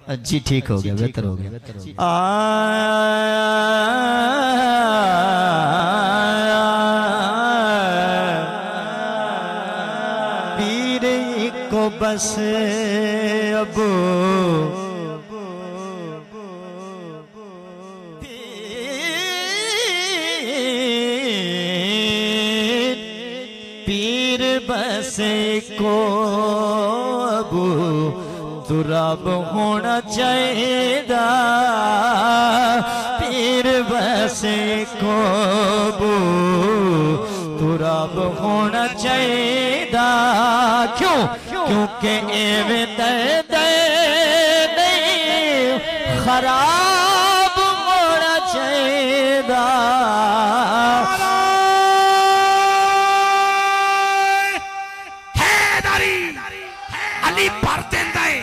जी ठीक हो गया, बेहतर हो गया। पीर को बस अब पीर बस को अब तुराब होना चाहिए, पीर बस को तुराब होना चाहिए। क्यों? क्योंकि एवे दर्द नहीं खराब होना चाहिए। अली भर देंदा है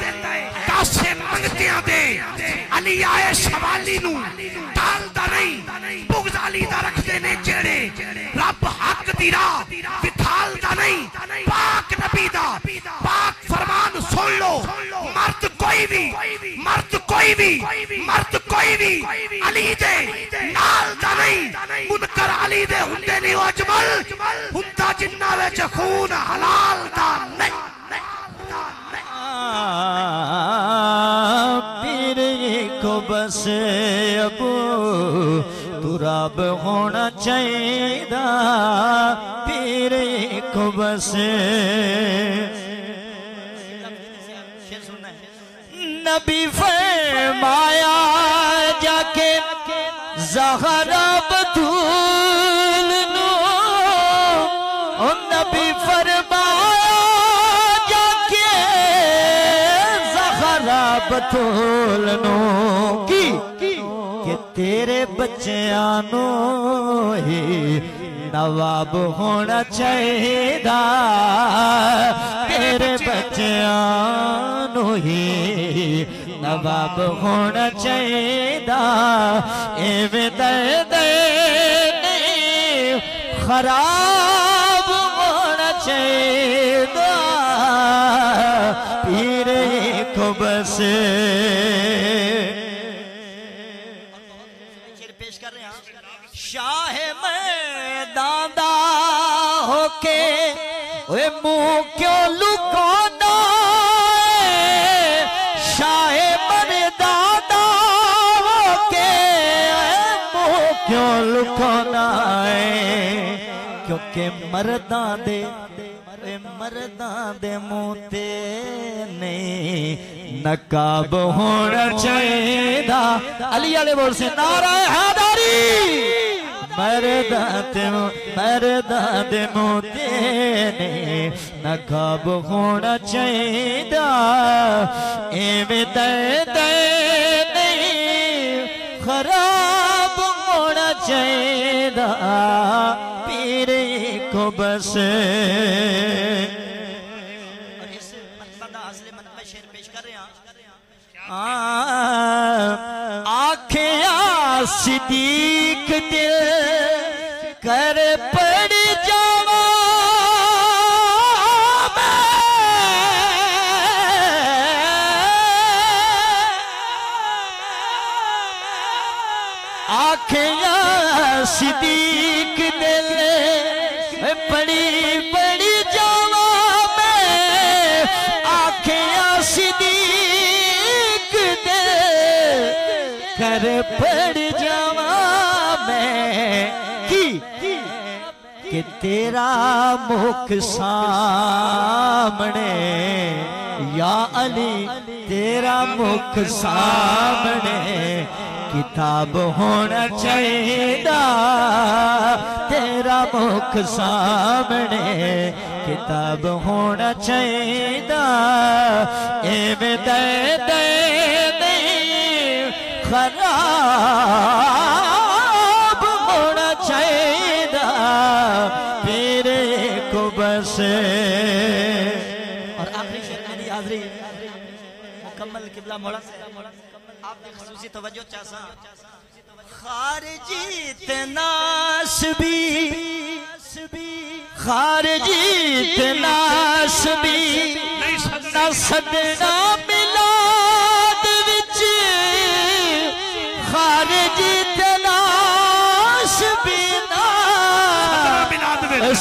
कासे मंगतियां दे, अली आए शवाली नू टालदा नहीं, बुग़्ज़ अली दा रखदे ने जेड़े, रब हक दी राह विथालदा नहीं, पाक नबी दा पाक फरमान सुन लो। मर्द कोई भी अली दे नाल दा नहीं, मुनकर अली दे हुंदे नहीं, अजमल हुंदा जिन्ना विच खून हलाल दा नहीं। पीर को बस अब तुराब होना चाहिए, पीर को बस नबी फरमाया जाके ज़हरा बतूल नो, ओ नबी फरमाया जाके ज़हरा बतूल नो की कि तेरे बच्चियां नो ही नवाब होना चाहिए, तेरे बच्चियां नो ही नवाब होना चाहिए। एवे दर्द नहीं खराब होना चाहिए, पीर को बस पेश कर रहे हैं। शाह मैदान दा होके ओए मुंह क्यों लुकाना, शाह मैदान दा होके मुंह क्यों लुकाना है, क्योंकि मर्दां दे मुंह ते नहीं नकाब होना चाहिए। अली वाले बोल से नारा हैदरी, मर्दां दे मुंह ते नहीं नकाब होना चाहिए। एवें दर्द नहीं खराब होना चाहिए, पीर को बस। आखिया सिद्दीक दिल कर पड़ जावा, आखिया सिद्दीक दिल पड़ी पड़ी जावा मैं, आखिया सिद्दीक कर पड़ जावा मैं कि तेरा मुख सामने या अली, तेरा मुख सामने किताब होना चाहिए, तेरा मुख सामने किताब होना चाहिए। एवें दर्द खराब होना चाहिए, पीर को बस। और आखिरी शेर मेरी हाज़री मुकम्मल किबला मोड़ा से आपने ख़ुसूसी तवज्जो चासा। खारजी तनास भी खारजी तनास भी न सदना मिला,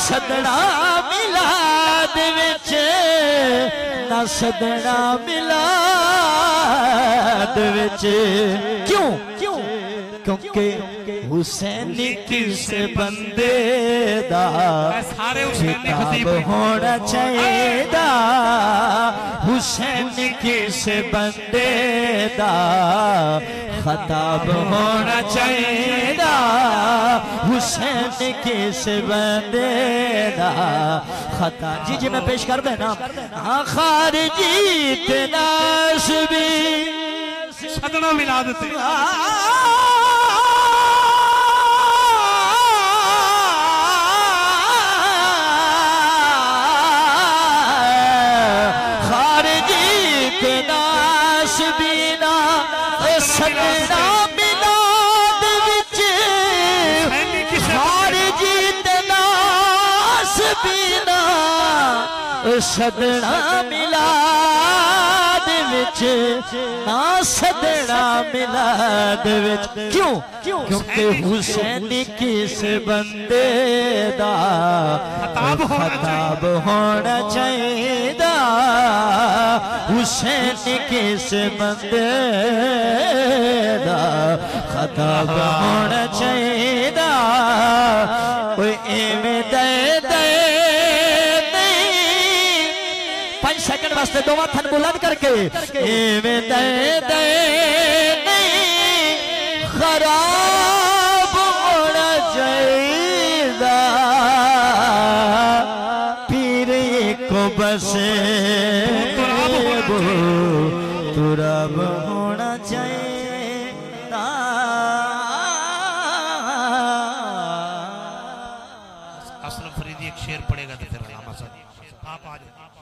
सदना मिलाद विच ना सदना मिलाद विच क्यों क्यों क्योंकि हुसैन किस बंदे दा खिताब होना चाहिए हुसैन किस बंदे दा खिताब होना चाहिए हुसैन किस बंदे दा खता जी जी मैं पेश कर देना खारजी तनासबी सदना मिला देते सदना मिलाद विच खारजी तनास बिना सदना मिलाद विच ना सदना मिलाद विच क्यों क्योंकि हुसैन किस बंदे दा खिताब होना चाहिए हुसैन किस बंदे दा खिताब होना चाहिए कोई एवें दे नहीं 5 सेकंड वास्ते दोवां हथ बुलंद करके एवें दे नहीं खराब होना चाहिए पीर को बसे तुरब होना चाहिए असलम फरीदी एक शेर पड़ेगा तो फिर आप आ जाए।